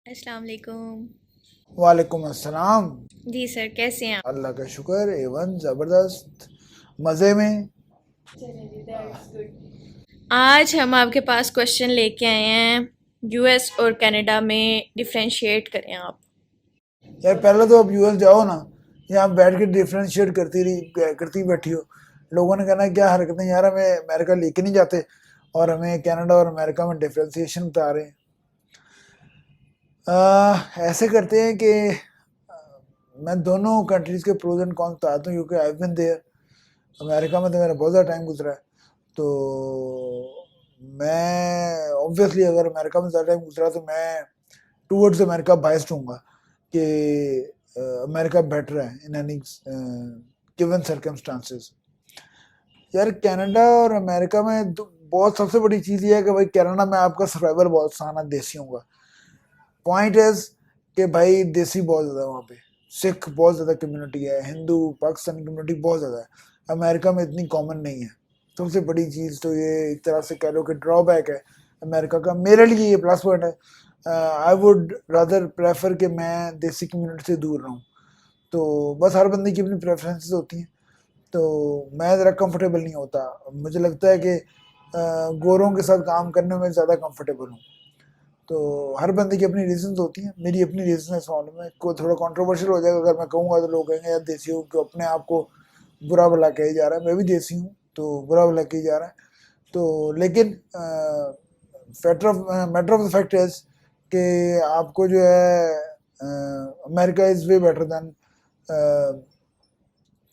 अस्सलाम वालेकुम। वालेकुम अस्सलाम। जी सर, कैसे हैं आप? अल्लाह का शुक्र, एवन ज़बरदस्त, मज़े में। आज हम आपके पास क्वेश्चन लेके आए हैं। यूएस और कनाडा में डिफरेंशिएट करें आप। यार पहले तो अब यूएस जाओ ना, यहाँ बैठ के डिफ्रेंशिएट करती बैठी हो। लोगों ने कहना क्या हरकतें यार, हमें अमेरिका लेके नहीं जाते और हमें कनाडा और अमेरिका में डिफ्रेंशिएशन बता रहे हैं। ऐसे करते हैं कि मैं दोनों कंट्रीज़ के प्रोज एंड कॉन्स बताता हूँ, क्योंकि आई बीन देयर। अमेरिका में तो मेरा बहुत ज़्यादा टाइम गुजरा है। तो मैं ऑब्वियसली अगर अमेरिका में ज़्यादा टाइम गुजरा तो मैं टूवर्ड्स अमेरिका बायस्ड होऊंगा कि अमेरिका बेटर है इन एनी गिवन सर्कमस्टांसेस। यार कनाडा और अमेरिका में बहुत सबसे बड़ी चीज़ ये है कि भाई कनाडा में आपका सर्वाइवल बहुत आसान है देसियों का। पॉइंट इज कि भाई देसी बहुत ज़्यादा है वहाँ पे। सिख बहुत ज़्यादा कम्युनिटी है, हिंदू पाकिस्तानी कम्युनिटी बहुत ज़्यादा है। अमेरिका में इतनी कॉमन नहीं है। सबसे बड़ी चीज़ तो ये एक तरह से कह लो कि ड्रॉबैक है अमेरिका का। मेरे लिए ये प्लस पॉइंट है। आई वुड रादर प्रेफर कि मैं देसी कम्युनिटी से दूर रहूँ। तो बस हर बंदे की अपनी प्रेफरेंसेस होती हैं। तो मैं ज़रा कंफर्टेबल नहीं होता। मुझे लगता है कि गोरों के साथ काम करने में ज़्यादा कंफर्टेबल हूँ। तो हर बंदे की अपनी रीजंस होती हैं। मेरी अपनी रीजन है इस मामले में। को थोड़ा कंट्रोवर्शियल हो जाएगा अगर मैं कहूँगा, तो लोग कहेंगे यार देसी हो क्यों, अपने आप को बुरा भला कही जा रहा है। मैं भी देसी हूँ तो बुरा भला कही जा रहा है। तो लेकिन matter of the fact is कि आपको जो है America is way better than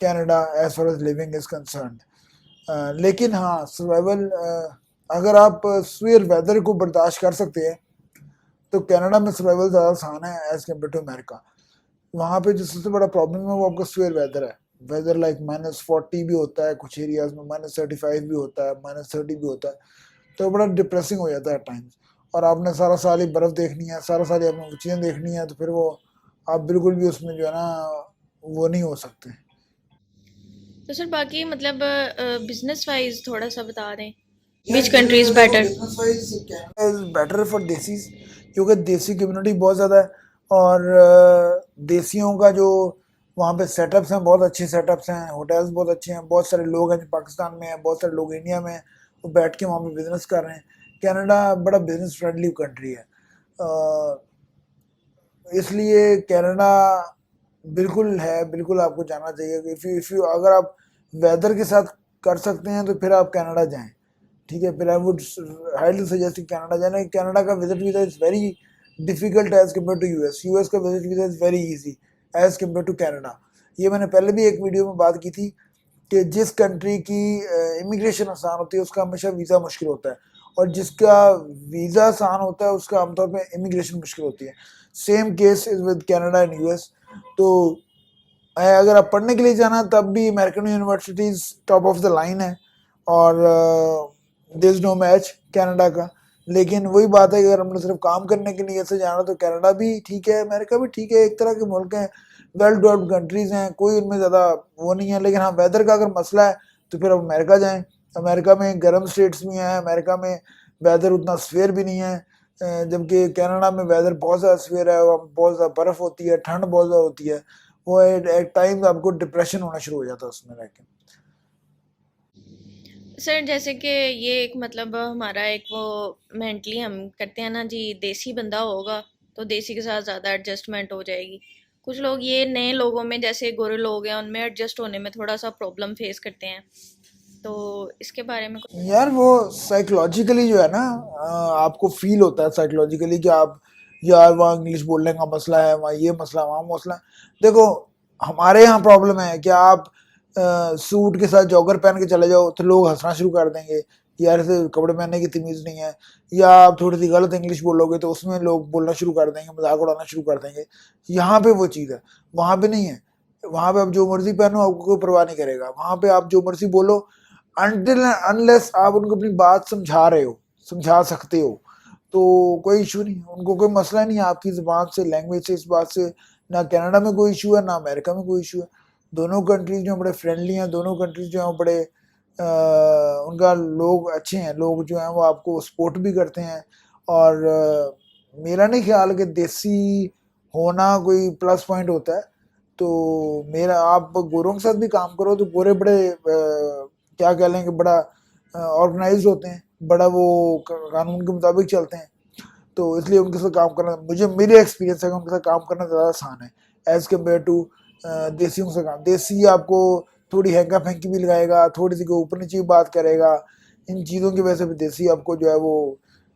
Canada as far as living is concern. लेकिन हाँ सर्वाइवल, अगर आप स्वीयर वेदर को बर्दाश्त कर सकते हैं तो कनाडा में सर्वाइवल ज़्यादा आसान है एज कम्पेयर टू अमेरिका। वहाँ पे जो सबसे बड़ा प्रॉब्लम है वो आपका स्वेयर वेदर है। वेदर लाइक -40 भी होता है, कुछ एरियाज में -35 भी होता है, -30 भी होता है। तो बड़ा डिप्रेसिंग हो जाता है टाइम्स। और आपने सारा साल ही बर्फ़ देखनी है, सारा साल ही आपने चीज़ें देखनी है, तो फिर वो आप बिल्कुल भी उसमें जो है ना वो नहीं हो सकते। तो सर बाकी मतलब बिजनेस वाइज थोड़ा सा बता दें। यार विच जनरली कंट्रीज तो देखो better? Business wise Canada is better for desis, क्योंकि देसी कम्युनिटी बहुत ज़्यादा है। और देसियों का जो वहाँ पे सेटअप्स हैं, बहुत अच्छे सेटअप्स हैं, होटल्स बहुत अच्छे हैं, बहुत सारे लोग हैं जो पाकिस्तान में हैं, बहुत सारे लोग इंडिया में हैं, वो बैठ के वहाँ पे बिजनेस कर रहे हैं। कनाडा बड़ा बिजनेस फ्रेंडली कंट्री है। अ, इसलिए कनाडा बिल्कुल है, बिल्कुल आपको जाना चाहिए। इफ़ यू अगर आप वेदर के साथ कर सकते हैं तो फिर आप कनाडा जाएं। ठीक है, फिर I would highly suggest Canada जाना। कनाडा का visit visa is very difficult as compare to US. US का visit visa is very easy as compare to Canada. ये मैंने पहले भी एक वीडियो में बात की थी कि जिस कंट्री की इमिग्रेशन आसान होती है उसका हमेशा वीज़ा मुश्किल होता है, और जिसका वीज़ा आसान होता है उसका आमतौर पर इमिग्रेशन मुश्किल होती है। Same case is with Canada and US. तो अगर आप पढ़ने के लिए जाना तब भी American universities top of the line है, और there is no match Canada का। लेकिन वही बात है कि अगर हमने सिर्फ काम करने के लिए से जाना तो कनाडा भी ठीक है, अमेरिका भी ठीक है, एक तरह के मुल्क हैं, वेल डेवलप्ड कंट्रीज हैं, कोई उनमें ज़्यादा वो नहीं है। लेकिन हाँ वेदर का अगर मसला है तो फिर आप अमेरिका जाएं। अमेरिका में गर्म स्टेट्स भी हैं, अमेरिका में वेदर उतना सवेयर भी नहीं है। जबकि कनाडा में वेदर बहुत ज़्यादा सवेयर है, वहाँ बहुत ज़्यादा बर्फ़ होती है, ठंड बहुत ज़्यादा होती है। वो एक टाइम आपको डिप्रेशन होना शुरू हो जाता है उसमें रह के। सर जैसे कि ये एक मतलब हमारा एक वो मेंटली हम करते हैं ना जी, देसी बंदा होगा तो देसी के साथ ज़्यादा एडजस्टमेंट हो जाएगी। कुछ लोग ये नए लोगों में जैसे गोरे लोग हैं उनमें एडजस्ट होने में थोड़ा सा प्रॉब्लम फेस करते हैं। तो इसके बारे में कुछ यार वो साइकोलॉजिकली जो है ना, आपको फील होता है साइकोलॉजिकली कि आप यार वहाँ इंग्लिश बोलने का मसला है, वहाँ ये मसला, वहाँ मसला है। देखो हमारे यहाँ प्रॉब्लम है कि आप सूट के साथ जॉगर पहन के चले जाओ तो लोग हंसना शुरू कर देंगे कि यार ऐसे कपड़े पहनने की तमीज़ नहीं है। या आप थोड़ी सी गलत इंग्लिश बोलोगे तो उसमें लोग बोलना शुरू कर देंगे, मजाक उड़ाना शुरू कर देंगे। यहाँ पे वो चीज़ है, वहाँ पे नहीं है। वहाँ पे आप जो मर्जी पहनो आपको कोई परवाह नहीं करेगा। वहाँ पे आप जो मर्जी बोलो, अनटिल अनलेस आप उनको अपनी बात समझा रहे हो, समझा सकते हो, तो कोई इशू नहीं। उनको कोई मसला नहीं है आपकी ज़बान से, लैंग्वेज से, इस बात से। ना कनाडा में कोई इशू है, ना अमेरिका में कोई इशू है। दोनों कंट्रीज जो हैं बड़े फ्रेंडली हैं, दोनों कंट्रीज जो हैं बड़े उनका लोग अच्छे हैं। लोग जो हैं वो आपको सपोर्ट भी करते हैं। और मेरा नहीं ख्याल कि देसी होना कोई प्लस पॉइंट होता है। तो मेरा आप गोरों के साथ भी काम करो तो गोरे बड़े क्या कह लें कि बड़ा ऑर्गेनाइज होते हैं, बड़ा वो कानून के मुताबिक चलते हैं। तो इसलिए उनके साथ काम करना, मुझे मेरे एक्सपीरियंस है कि उनके साथ काम करना ज़्यादा आसान है एज कम्पेयर टू देसियों से काम। देसी आपको थोड़ी हैंका फेंकी भी लगाएगा, थोड़ी सी ऊपर नीचे भी बात करेगा। इन चीज़ों की वजह से भी देसी आपको जो है वो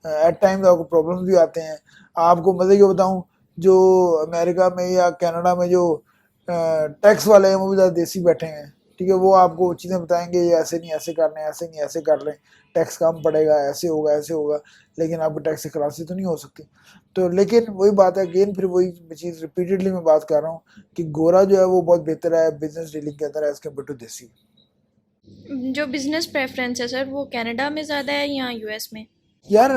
एट टाइम्स आपको प्रॉब्लम्स भी आते हैं। आपको मज़े की बताऊं, जो अमेरिका में या कनाडा में जो टैक्स वाले हैं वो भी ज़्यादा देसी बैठे हैं। ठीक है, वो आपको चीज़ें बताएंगे ये ऐसे नहीं ऐसे करने, ऐसे नहीं ऐसे कर रहे हैं, टैक्स कम पड़ेगा, ऐसे होगा ऐसे होगा। लेकिन आपको टैक्स की खलासी तो नहीं हो सकती। तो लेकिन वही बात है, अगेन फिर वही चीज़ रिपीटेडली मैं बात कर रहा हूँ कि गोरा जो है वो बहुत बेहतर है बिजनेस डीलिंग के अंदर एज कम्पेयर टू देसी। जो बिजनेस प्रेफरेंस है सर वो कनाडा में ज़्यादा है या यूएस में? यार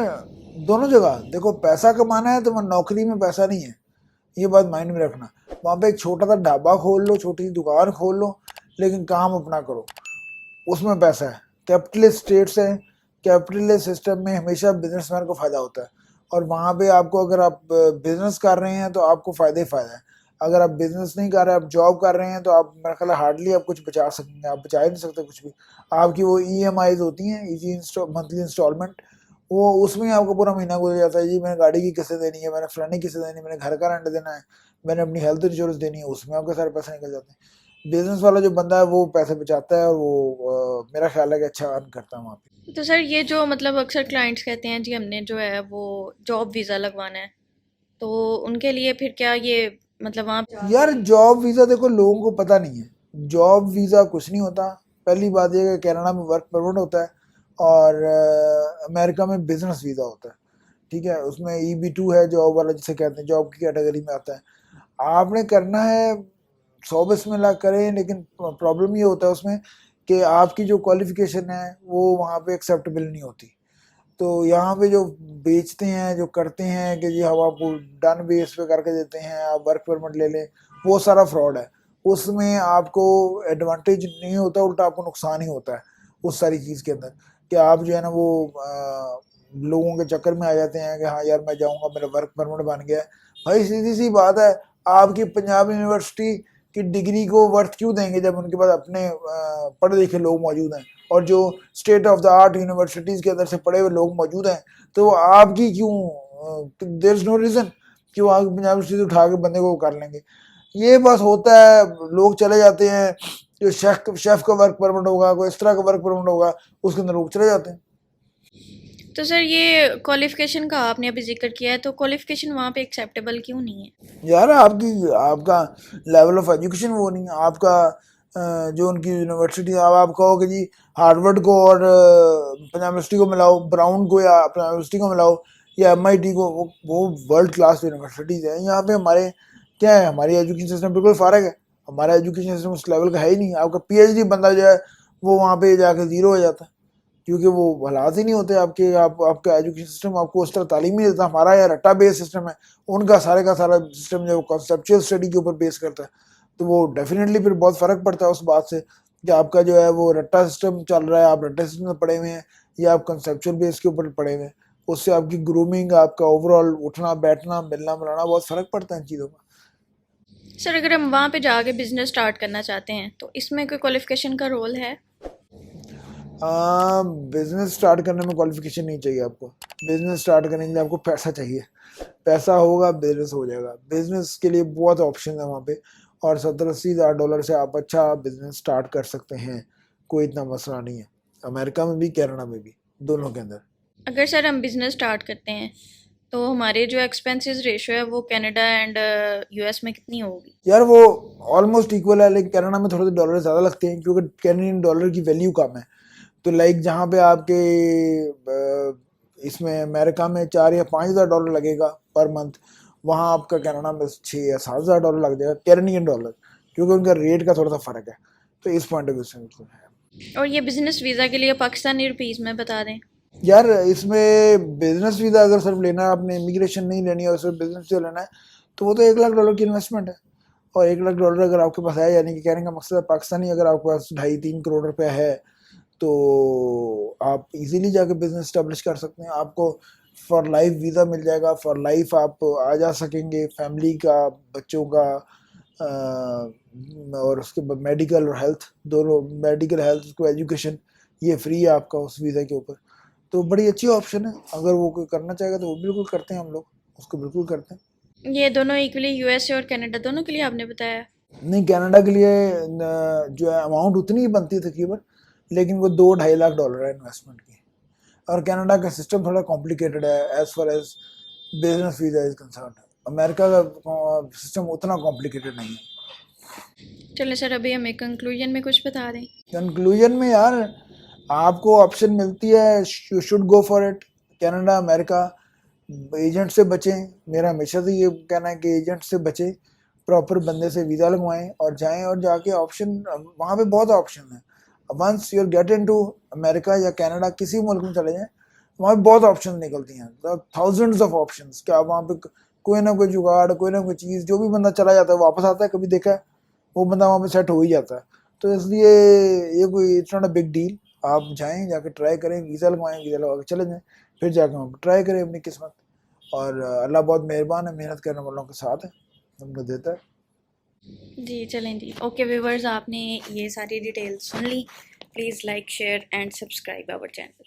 दोनों जगह देखो, पैसा कमाना है तो वहाँ नौकरी में पैसा नहीं है, ये बात माइंड में रखना। वहाँ पे एक छोटा सा ढाबा खोल लो, छोटी सी दुकान खोल लो, लेकिन काम अपना करो, उसमें पैसा है। कैपिटलिस्ट स्टेट्स हैं, कैपिटलिस्ट सिस्टम में हमेशा बिजनेसमैन को फायदा होता है। और वहाँ पे आपको, अगर आप बिजनेस कर रहे हैं तो आपको फायदा ही फायदा है। अगर आप बिजनेस नहीं कर रहे, आप जॉब कर रहे हैं, तो आप मेरा ख्याल हार्डली आप कुछ बचा सकेंगे, आप बचा ही नहीं सकते कुछ भी। आपकी वो EMIs होती हैं, इजी मंथली इंस्टॉलमेंट, वो उसमें आपको पूरा महीना गुजर जाता है। जी मैंने गाड़ी की किस्तें देनी है, मैंने फलानी किस्तें देनी है, मैंने घर का रेंट देना है, मैंने अपनी हेल्थ इंश्योरेंस देनी है, उसमें आपके सारे पैसे निकल जाते हैं। बिजनेस वाला जो बंदा है वो पैसे बचाता है, और वो मेरा ख्याल है कि अच्छा अर्न करता है वहाँ पे। तो सर ये जो मतलब अक्सर क्लाइंट्स कहते हैं जी हमने जो है वो जॉब वीज़ा लगवाना है, तो उनके लिए फिर क्या ये मतलब वहाँ यार जॉब वीज़ा देखो, लोगों को पता नहीं है जॉब वीज़ा कुछ नहीं होता। पहली बात यह है कि कनाडा में वर्क परमिट होता है, और अमेरिका में बिजनेस वीज़ा होता है। ठीक है, उसमें EB2 है जॉब वाला, जिसे कहते हैं जॉब की कैटेगरी में आता है। आपने करना है 100 बिस्मिल्लाह करें, लेकिन प्रॉब्लम ये होता है उसमें कि आपकी जो क्वालिफिकेशन है वो वहाँ पे एक्सेप्टेबल नहीं होती। तो यहाँ पे जो बेचते हैं, जो करते हैं कि जी हम आपको डन बेस पे करके देते हैं, आप वर्क परमिट ले लें, वो सारा फ्रॉड है। उसमें आपको एडवांटेज नहीं होता, उल्टा आपको नुकसान ही होता है उस सारी चीज़ के अंदर। कि आप जो है ना वो लोगों के चक्कर में आ जाते हैं कि हाँ यार मैं जाऊँगा, मेरा वर्क परमिट बन गया है। भाई सीधी सी बात है, आपकी पंजाब यूनिवर्सिटी की डिग्री को वर्थ क्यों देंगे जब उनके पास अपने पढ़े लिखे लोग मौजूद हैं, और जो state of the art universities के अंदर से पढ़े हुए लोग मौजूद हैं। तो वो आपकी क्यों, देर इज़ नो रीज़न कि वो आगे पंजाब यूनिवर्सिटी से उठा के बंदे को कर लेंगे। ये बस होता है, लोग चले जाते हैं, जो शेफ का वर्क परमिट होगा, कोई इस तरह का वर्क परमिट होगा, उसके अंदर लोग चले जाते हैं। तो सर ये क्वालिफिकेशन का आपने अभी जिक्र किया है, तो क्वालिफिकेशन वहाँ पे एक्सेप्टेबल क्यों नहीं है? यार आपकी आपका लेवल ऑफ एजुकेशन वो नहीं है आपका। जो उनकी यूनिवर्सिटी, अब आप कहो कि जी हार्वर्ड को और पंजाब यूनिवर्सिटी को मिलाओ, ब्राउन को या पंजाब यूनिवर्सिटी को मिलाओ, या MIT को, वो वर्ल्ड क्लास यूनिवर्सिटीज़ हैं। यहाँ पे हमारे क्या है, हमारी एजुकेशन सिस्टम बिल्कुल फ़र्क है। हमारा एजुकेशन सिस्टम उस लेवल का है ही नहीं। आपका PhD बंदा जो है वो वहाँ पे जाके ज़ीरो हो जाता है, क्योंकि वो हालात ही नहीं होते आपके। आपका एजुकेशन सिस्टम आपको उस तरह तालीम नहीं देता। हमारा यार रट्टा बेस्ड सिस्टम है, उनका सारे का सारा सिस्टम जो कॉन्सेप्चुअल स्टडी के ऊपर बेस करता है। तो वो डेफिनेटली फिर बहुत फ़र्क पड़ता है उस बात से कि आपका जो है वो रट्टा सिस्टम चल रहा है, आप रट्टा सिस्टम में पड़े हुए हैं, या आप कंसेप्चुअल बेस के ऊपर पड़े हुए हैं। उससे आपकी ग्रूमिंग, आपका ओवरऑल उठना बैठना मिलना मिलाना बहुत फ़र्क पड़ता है इन चीज़ों का। सर अगर हम वहाँ पे जाके बिजनेस स्टार्ट करना चाहते हैं तो इसमें कोई क्वालिफिकेशन का रोल है? बिजनेस स्टार्ट करने में क्वालिफिकेशन नहीं चाहिए आपको। बिजनेस स्टार्ट करने के लिए आपको पैसा चाहिए। पैसा होगा बिजनेस हो जाएगा। बिजनेस के लिए बहुत ऑप्शन है वहाँ पे, और 70-80 हज़ार डॉलर से आप अच्छा बिजनेस स्टार्ट कर सकते हैं। कोई इतना मसला नहीं है, अमेरिका में भी कनाडा में भी, दोनों के अंदर। अगर सर हम बिजनेस स्टार्ट करते हैं तो हमारे जो एक्सपेंसेस रेशियो है वो कनाडा एंड यूएस में कितनी होगी? यार वो ऑलमोस्ट इक्वल है, लेकिन कनाडा में थोड़े से डॉलर ज़्यादा लगते हैं क्योंकि कैनेडियन डॉलर की वैल्यू कम है। तो लाइक जहाँ पे आपके इसमें अमेरिका में 4 या 5 हज़ार डॉलर लगेगा पर मंथ, वहाँ आपका कनाडा में 6 या 7 हज़ार डॉलर लग जाएगा कैनेडियन डॉलर, क्योंकि उनका रेट का थोड़ा सा फ़र्क है। तो इस पॉइंट ऑफ व्यू से मतलब है। और ये बिजनेस वीज़ा के लिए पाकिस्तानी रुपीज़ में बता दें। यार इसमें बिजनेस वीज़ा अगर सिर्फ लेना है, आपने इमिग्रेशन नहीं लेनी है और सिर्फ बिजनेस वीज़ा लेना है, तो वो तो 1 लाख डॉलर की इन्वेस्टमेंट है। और 1 लाख डॉलर अगर आपके पास है, यानी कि कहने का मकसद है पाकिस्तानी, अगर आपके पास 2.5-3 करोड़ रुपया है, तो आप इजीली जाके बिजनेस स्टैब्लिश कर सकते हैं। आपको फॉर लाइफ वीज़ा मिल जाएगा, फॉर लाइफ आप आ जा सकेंगे, फैमिली का, बच्चों का, और उसके बाद मेडिकल और हेल्थ दोनों, मेडिकल हेल्थ उसको एजुकेशन, ये फ्री है आपका उस वीज़ा के ऊपर। तो बड़ी अच्छी ऑप्शन है, अगर वो कोई करना चाहेगा तो वो बिल्कुल करते हैं, हम लोग उसको बिल्कुल करते हैं। ये दोनों इक्वली यूएसए और कनाडा दोनों के लिए आपने बताया? नहीं, कनाडा के लिए जो है अमाउंट उतनी ही बनती है तकरीबन, लेकिन वो 2-2.5 लाख डॉलर है इन्वेस्टमेंट की। और कनाडा का सिस्टम थोड़ा कॉम्प्लिकेटेड है as far as business visa is concern. America का सिस्टम उतना कॉम्प्लिकेटेड नहीं है। चलें सर, अभी हमें कंक्लूजन में कुछ बता दें। कंक्लूजन में यार, आपको ऑप्शन मिलती है, you should go for it. Canada, America, agent से बचें, मेरा हमेशा से ये कहना है कि एजेंट से बचें, प्रॉपर बंदे से वीज़ा लगवाएं और जाएं, और जाके ऑप्शन, वहाँ पे बहुत ऑप्शन है। Once you get into America या कनाडा, किसी मुल्क में चले जाएं, वहाँ पे बहुत ऑप्शन निकलती हैं, थाउजेंड्स ऑफ ऑप्शंस। क्या वहाँ पे कोई ना कोई जुगाड़, कोई ना कोई चीज़, जो भी बंदा चला जाता है वापस आता है, कभी देखा है, वो बंदा वहाँ पे सेट हो ही जाता है। तो इसलिए ये कोई, it's not a big deal. आप जाएं, जाके ट्राई करें, वीज़ा लगवाएं, वीज़ा लगा के चले जाएं, फिर जाके वहाँ ट्राई करें अपनी किस्मत। और अल्लाह बहुत मेहरबान है, मेहनत करने वालों के साथ है, हमको देता है। जी चलें जी। ओके व्यूवर्स, आपने ये सारी डिटेल्स सुन ली। Please like, share and subscribe our channel.